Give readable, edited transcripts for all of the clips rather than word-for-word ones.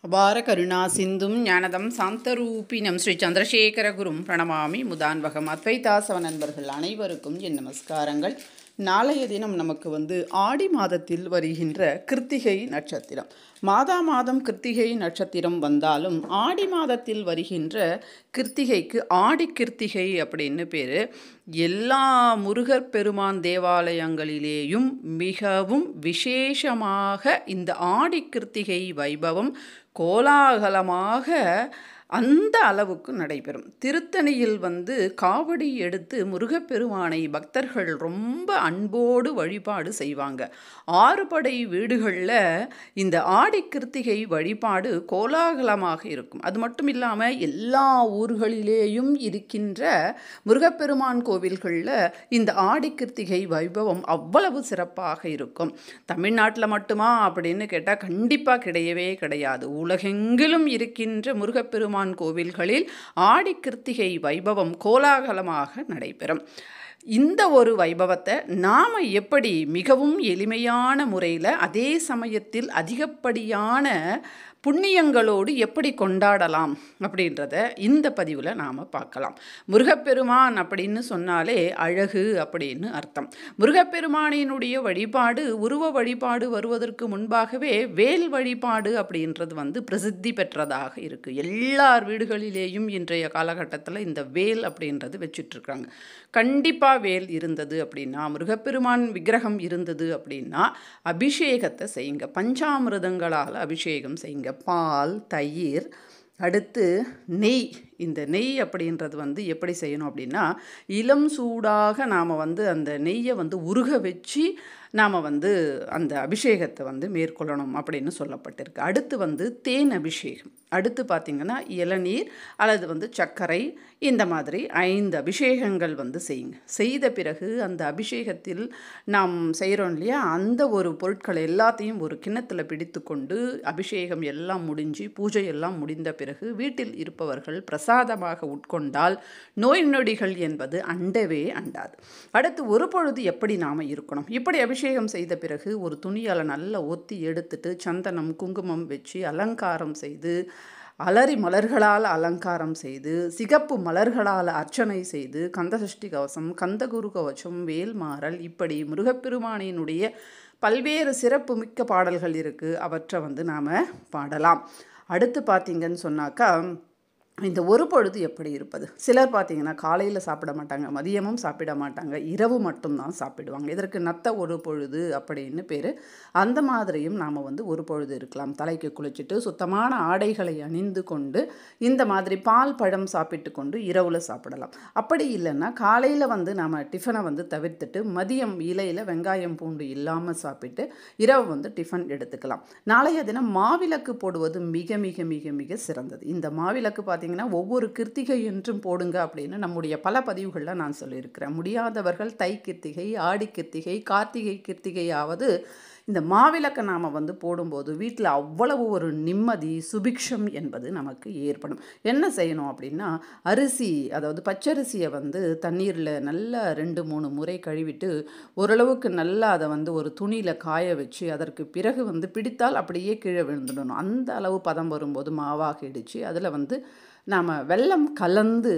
அபார கருணா சிந்தும் ஞானதம் சாந்தரூபினம் ஸ்ரீ சந்திரசேகர குரும் பிரணமாமி முதான்வகம். அத்வைதாசவ நண்பர்கள் அனைவருக்கும் என் நமஸ்காரங்கள். நாளைய தினம் நமக்கு ஆடி மாதத்தில் வருகின்ற கிருத்திகை நட்சத்திரம். மாதம் கிருத்திகை நட்சத்திரம் வந்தாலும் ஆடி மாதத்தில் வருகின்ற கிருத்திகைக்கு ஆடி கிருத்திகை அப்படின்னு பேர். எல்லா முருகர் பெருமான் தேவாலயங்களிலேயும் மிகவும் விசேஷமாக இந்த ஆடி கிருத்திகை வைபவம் கோலாகலமாக அந்த அளவுக்கு நடைபெறும். திருத்தணியில் காவடி எடுத்து முருகப்பெருமானை பக்தர்கள் ரொம்ப அன்போடு வழிபாடு செய்வாங்க. 6 படை வீடுகளில் இந்த ஆடி கிருத்திகை வழிபாடு கோலாகலமாக இருக்கும். அது மட்டும் இல்லாமல் எல்லா ஊர்களிலேயும் இருக்கின்ற முருகப்பெருமான் கோவில்களில் இந்த ஆடி கிருத்திகை வைபவம் அவ்வளவு சிறப்பாக இருக்கும். தமிழ்நாட்டில் மட்டுமா அப்படின்னு கேட்டால் கண்டிப்பாக கிடையவே கிடையாது. உலகெங்கிலும் இருக்கின்ற முருகப்பெருமான் கோவில்களில் ஆடி கிருத்திகை வைபவம் கோலாகலமாக நடைபெறும். இந்த ஒரு வைபவத்தை நாம் எப்படி மிகவும் எளிமையான முறையில் அதே சமயத்தில் அதிகப்படியான புண்ணியங்களோடு எப்படி கொண்டாடலாம் அப்படின்றத இந்த பதிவில் நாம் பார்க்கலாம். முருகப்பெருமான் அப்படின்னு சொன்னாலே அழகு அப்படின்னு அர்த்தம். முருகப்பெருமானினுடைய வழிபாடு உருவ வழிபாடு வருவதற்கு முன்பாகவே வேல் வழிபாடு அப்படின்றது பிரசித்தி பெற்றதாக இருக்குது. எல்லார் வீடுகளிலேயும் இன்றைய காலகட்டத்தில் இந்த வேல் அப்படின்றது வச்சுட்ருக்காங்க. கண்டிப்பாக வேல் இருந்தது அப்படின்னா, முருகப்பெருமான் விக்கிரகம் இருந்தது அப்படின்னா அபிஷேகத்தை செய்யுங்க. பஞ்சாமிர்தங்களால் அபிஷேகம் செய்யுங்க. பால், தயிர், அடுத்து நெய். இந்த நெய் அப்படின்றது எப்படி செய்யணும் அப்படின்னா, இளம் சூடாக நாம் அந்த நெய்யை உருக வச்சு நாம் அந்த அபிஷேகத்தை மேற்கொள்ளணும் அப்படின்னு சொல்லப்பட்டிருக்கு. அடுத்து தேன் அபிஷேகம். அடுத்து பார்த்திங்கன்னா இளநீர் அல்லது சர்க்கரை, இந்த மாதிரி 5 அபிஷேகங்கள் செய்யுங்க. செய்த பிறகு அந்த அபிஷேகத்தில் நாம் செய்கிறோம் இல்லையா, அந்த ஒரு பொருட்களை எல்லாத்தையும் ஒரு கிண்ணத்தில் பிடித்து கொண்டு அபிஷேகம் எல்லாம் முடிஞ்சு பூஜை எல்லாம் முடிந்த பிறகு வீட்டில் இருப்பவர்கள் பிரசாதமாக உட்கொண்டால் நோய் நொடிகள் என்பது அண்டவே அண்டாது. அடுத்து ஒரு பொழுது எப்படி நாம் இருக்கணும்? இப்படி அபிஷேகம் செய்த பிறகு ஒரு துணியால் நல்லா ஒத்தி எடுத்துட்டு சந்தனம் குங்குமம் வச்சு அலங்காரம் செய்து, அலரி மலர்களால் அலங்காரம் செய்து, சிகப்பு மலர்களால் அர்ச்சனை செய்து, கந்தசஷ்டி கவசம், கந்தகுரு கவசம், வேல்மாறல், இப்படி முருகப்பெருமானினுடைய பல்வேறு சிறப்பு மிக்க பாடல்கள் இருக்குது. அவற்றை நாம் பாடலாம். அடுத்து பார்த்திங்கன்னு சொன்னாக்கா இந்த ஒரு பொழுது எப்படி இருப்பது? சிலர் பார்த்திங்கன்னா காலையில் சாப்பிட மாட்டாங்க, மதியமும் சாப்பிட மாட்டாங்க, இரவு மட்டும்தான் சாப்பிடுவாங்க. இதற்கு நத்த ஒரு பொழுது அப்படின்னு பேர். அந்த மாதிரியும் நாம் ஒரு பொழுது இருக்கலாம். தலைக்கு குளிச்சுட்டு சுத்தமான ஆடைகளை அணிந்து கொண்டு இந்த மாதிரி பால் பழம் சாப்பிட்டு கொண்டு இரவில் சாப்பிடலாம். அப்படி இல்லைன்னா காலையில் நாம் டிஃபனை தவிர்த்துட்டு மதியம் இலையில் வெங்காயம் பூண்டு இல்லாமல் சாப்பிட்டு இரவு டிஃபன் எடுத்துக்கலாம். நாளைய தினம் மாவிளக்கு போடுவது மிக மிக மிக மிக சிறந்தது. இந்த மாவிளக்கு பார்த்திங்கன்னா ஒவ்வொரு கிருத்திகை என்றும் போடுங்க அப்படின்னு நம்முடைய பல பதிவுகளில் நான் சொல்லியிருக்கிறேன். முடியாதவர்கள் தை கிருத்திகை, ஆடி கிருத்திகை, கார்த்திகை கிருத்திகையாவது இந்த மாவிளக்கை நாம் போடும்போது வீட்டில் அவ்வளவு ஒரு நிம்மதி சுபிக்ஷம் என்பது நமக்கு ஏற்படும். என்ன செய்யணும் அப்படின்னா, அரிசி, அதாவது பச்சரிசியை தண்ணீரில் நல்லா 2-3 முறை கழுவிட்டு ஓரளவுக்கு நல்லா அதை ஒரு துணியில் காய வச்சு அதற்கு பிறகு பிடித்தால் அப்படியே கீழே விழுந்துடணும். அந்த அளவு பதம் வரும்போது மாவாக இடித்து அதில் நாம் வெல்லம் கலந்து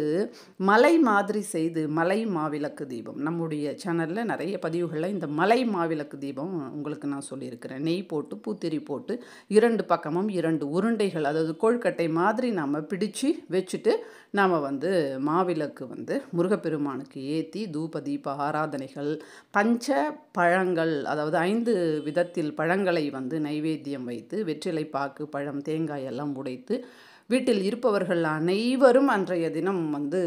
மலை மாதிரி செய்து மலை மாவிளக்கு தீபம், நம்முடைய சேனலில் நிறைய பதிவுகளில் இந்த மலை மாவிளக்கு தீபம் உங்களுக்கு நான் சொல்லியிருக்கிறேன். நெய் போட்டு பூத்திரி போட்டு 2 பக்கமும் 2 உருண்டைகள், அதாவது கொழுக்கட்டை மாதிரி நாம் பிடிச்சு வச்சுட்டு நாம் மாவிளக்கு முருகப்பெருமானுக்கு ஏற்றி தூப தீப ஆராதனைகள், பஞ்ச பழங்கள், அதாவது 5 விதத்தில் பழங்களை நைவேத்தியம் வைத்து வெற்றிலை பாக்கு பழம் தேங்காய் எல்லாம் உடைத்து வீட்டில் இருப்பவர்கள் அனைவரும் அன்றைய தினம்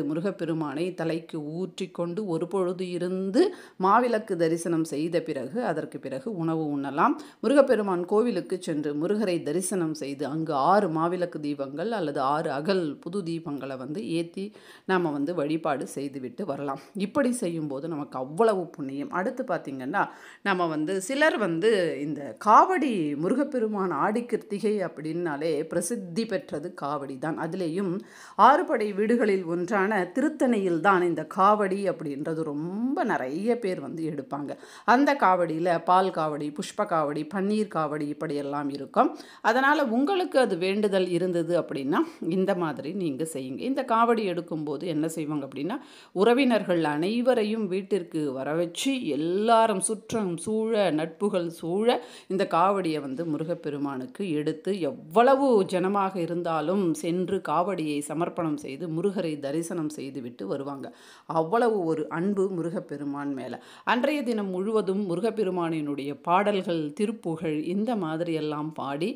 முருகப்பெருமானை தலைக்கு ஊற்றி கொண்டு ஒரு பொழுது இருந்து மாவிளக்கு தரிசனம் செய்த பிறகு அதற்கு பிறகு உணவு உண்ணலாம். முருகப்பெருமான் கோவிலுக்கு சென்று முருகரை தரிசனம் செய்து அங்கு 6 மாவிளக்கு தீபங்கள் அல்லது 6 அகல் புது தீபங்களை ஏற்றி நாம் வழிபாடு செய்துவிட்டு வரலாம். இப்படி செய்யும்போது நமக்கு அவ்வளவு புண்ணியம். அடுத்து பார்த்திங்கன்னா நம்ம சிலர் இந்த காவடி, முருகப்பெருமான் ஆடி கிருத்திகை அப்படின்னாலே பிரசித்தி பெற்றது காவடி தான். அதிலேயும் 6 படை வீடுகளில் ஒன்றான திருத்தணியில் தான் இந்த காவடி அப்படின்றது ரொம்ப நிறைய பேர் வந்து எடுப்பாங்க. அந்த காவடியில் பால் காவடி, புஷ்ப காவடி, பன்னீர் காவடி இப்படியெல்லாம் இருக்கும். அதனால் உங்களுக்கு அது வேண்டுதல் இருந்தது அப்படின்னா இந்த மாதிரி நீங்கள் செய்யுங்க. இந்த காவடி எடுக்கும்போது என்ன செய்வாங்க அப்படின்னா, உறவினர்கள் அனைவரையும் வீட்டிற்கு வர வச்சு எல்லாரும் சுற்றம் சூழ நட்புகள் சூழ இந்த காவடியை வந்து முருகப்பெருமானுக்கு எடுத்து எவ்வளவு ஜனமாக இருந்தாலும் சென்று காவடியை சமர்ப்பணம் செய்து முருகரை தரிசனம் செய்துவிட்டு வருவாங்க. அவ்வளவு ஒரு அன்பு முருகப்பெருமான் மேலே. அன்றைய தினம் முழுவதும் முருகப்பெருமானினுடைய பாடல்கள், திருப்புகழ் இந்த மாதிரியெல்லாம் பாடி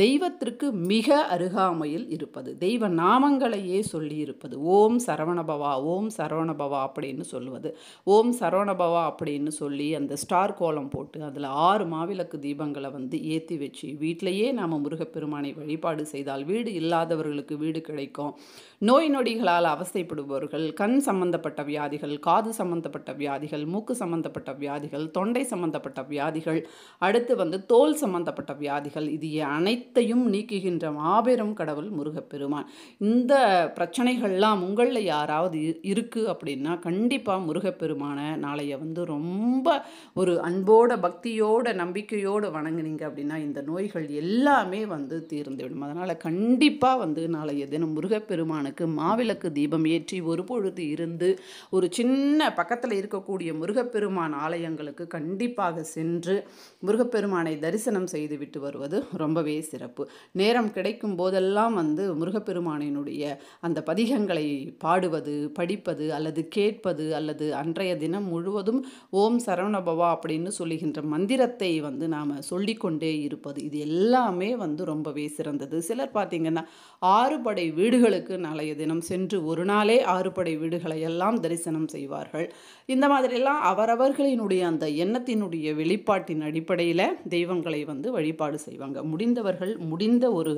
தெய்வத்திற்கு மிக அருகாமையில் இருப்பது, தெய்வ நாமங்களையே சொல்லி இருப்பது. ஓம் சரவணபவா, ஓம் சரவணபவா அப்படின்னு சொல்லுவது. ஓம் சரவணபவா அப்படின்னு சொல்லி அந்த ஸ்டார் கோலம் போட்டு அதில் 6 மாவிளக்கு தீபங்களை வந்து ஏற்றி வச்சு வீட்டிலையே நாம் முருகப்பெருமானை வழிபாடு செய்தால் வீடு இல்லாதவர்களுக்கு வீடு கிடைக்கும். நோய் நொடிகளால் அவஸ்தைப்படுபவர்கள், கண் சம்பந்தப்பட்ட வியாதிகள், காது சம்பந்தப்பட்ட வியாதிகள், மூக்கு சம்பந்தப்பட்ட வியாதிகள், தொண்டை சம்பந்தப்பட்ட வியாதிகள், அடுத்து வந்து தோல் சம்பந்தப்பட்ட வியாதிகள், இது அனைத்தையும் நீக்குகின்ற மாபெரும் கடவுள் முருகப்பெருமான். இந்த பிரச்சனைகள்லாம் உங்களில் யாராவது இருக்குது அப்படின்னா கண்டிப்பாக முருகப்பெருமானை நாளைய வந்து ரொம்ப ஒரு அன்போட பக்தியோட நம்பிக்கையோடு வணங்குனீங்க அப்படின்னா இந்த நோய்கள் எல்லாமே வந்து தீர்ந்துவிடும். அதனால் கண்டிப்பாக வந்து நாளைய தினம் முருகப்பெருமானுக்கு மாவிளக்கு தீபம் ஏற்றி ஒரு பொழுது இருந்து ஒரு சின்ன பக்கத்தில் இருக்கக்கூடிய முருகப்பெருமான் ஆலயங்களுக்கு கண்டிப்பாக சென்று முருகப்பெருமானை தரிசனம் செய்துவிட்டு வருவது ரொம்பவே சிறப்பு. நேரம் கிடைக்கும் போதெல்லாம் வந்து முருகப்பெருமானினுடைய அந்த பதிகங்களை பாடுவது, படிப்பது அல்லது கேட்பது அல்லது அன்றைய தினம் முழுவதும் ஓம் சரவணபவா அப்படின்னு சொல்லுகின்ற மந்திரத்தை வந்து நாம் சொல்லிக்கொண்டே இருப்பது, இது எல்லாமே வந்து ரொம்பவே சிறந்தது. சிலர் பார்த்திங்கன்னா 6 படை வீடுகளுக்கு நாளைய தினம் சென்று ஒரு நாளே 6 படை வீடுகளை எல்லாம் தரிசனம் செய்வார்கள். இந்த மாதிரியெல்லாம் அவரவர்களினுடைய அந்த எண்ணத்தினுடைய வெளிப்பாட்டின் அடிப்படையில் தெய்வங்களை வந்து வழிபாடு செய்வாங்க. முடிந்தவர்கள் முடிந்த ஒரு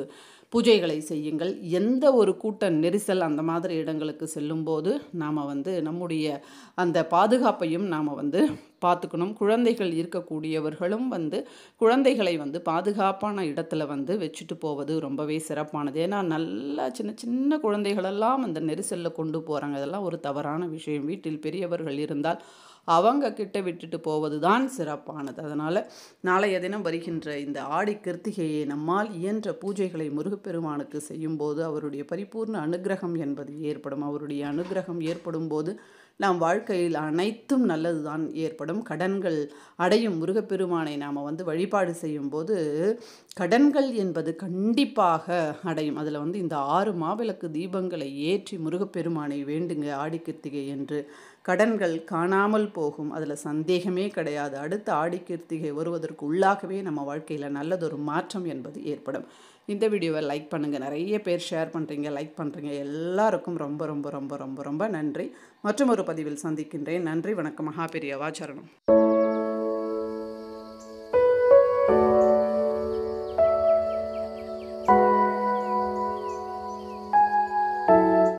பூஜைகளை செய்யுங்கள். எந்த ஒரு கூட்ட நெரிசல் அந்த மாதிரி இடங்களுக்கு செல்லும்போது நாம் வந்து நம்முடைய அந்த பாதுகாப்பையும் நாம் வந்து பார்த்துக்கணும். குழந்தைகள் இருக்கக்கூடியவர்களும் வந்து குழந்தைகளை வந்து பாதுகாப்பான இடத்துல வந்து வச்சுட்டு போவது ரொம்பவே சிறப்பானது. ஏன்னா நல்லா சின்ன சின்ன குழந்தைகளெல்லாம் அந்த நெரிசலில் கொண்டு போகிறாங்க. அதெல்லாம் ஒரு தவறான விஷயம். வீட்டில் பெரியவர்கள் இருந்தால் அவங்க கிட்ட விட்டுட்டு போவது தான் சிறப்பானது. அதனால் நாளைய தினம் வருகின்ற இந்த ஆடி கிருத்திகையை நம்மால் இயன்ற பூஜைகளை முருகப்பெருமானுக்கு செய்யும்போது அவருடைய பரிபூர்ண அனுகிரகம் என்பது ஏற்படும். அவருடைய அனுகிரகம் ஏற்படும் போது நாம் வாழ்க்கையில் அனைத்தும் நல்லது தான் ஏற்படும். கடன்கள் அடையும். முருகப்பெருமானை நாம் வந்து வழிபாடு செய்யும்போது கடன்கள் என்பது கண்டிப்பாக அடையும். அதில் வந்து இந்த 6 மாவிளக்கு தீபங்களை ஏற்றி முருகப்பெருமானை வேண்டுங்க ஆடி கிருத்திகை என்று. கடன்கள் காணாமல் போகும். அதில் சந்தேகமே கிடையாது. அடுத்த ஆடி கிருத்திகை வருவதற்கு உள்ளாகவே நம்ம வாழ்க்கையில் நல்லதொரு மாற்றம் என்பது ஏற்படும். இந்த வீடியோவை லைக் பண்ணுங்கள். நிறைய பேர் ஷேர் பண்ணுறீங்க, லைக் பண்ணுறீங்க. எல்லாருக்கும் ரொம்ப ரொம்ப ரொம்ப ரொம்ப ரொம்ப நன்றி. மற்றும் ஒரு பதிவில் சந்திக்கின்றேன். நன்றி, வணக்கம். மகாபெரியவா சரணம்.